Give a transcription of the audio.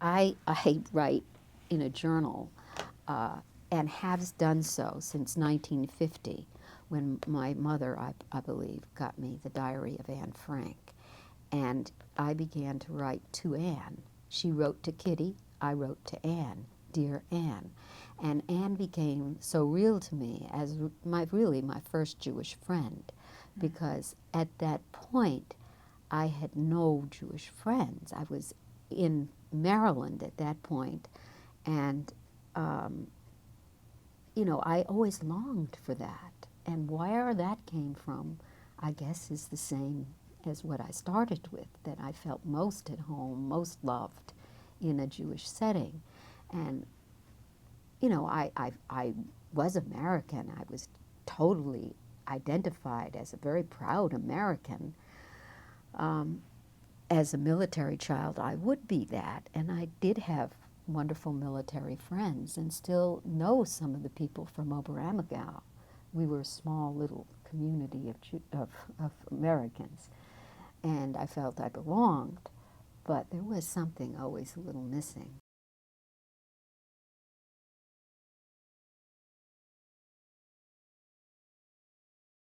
I write in a journal and have done so since 1950 when my mother, I believe, got me the Diary of Anne Frank. And I began to write to Anne. She wrote to Kitty, I wrote to Anne, dear Anne. And Anne became so real to me as really my first Jewish friend, because at that point I had no Jewish friends. I was in Maryland at that point, and um, you know, I always longed for that. And where that came from, I guess, is the same as what I started with, that I felt most at home, most loved in a Jewish setting. And, you know, I was American. I was totally identified as a very proud American. Um, as a military child, I would be that. And I did have wonderful military friends and still know some of the people from Oberammergau. We were a small little community of Americans. And I felt I belonged, but there was something always a little missing.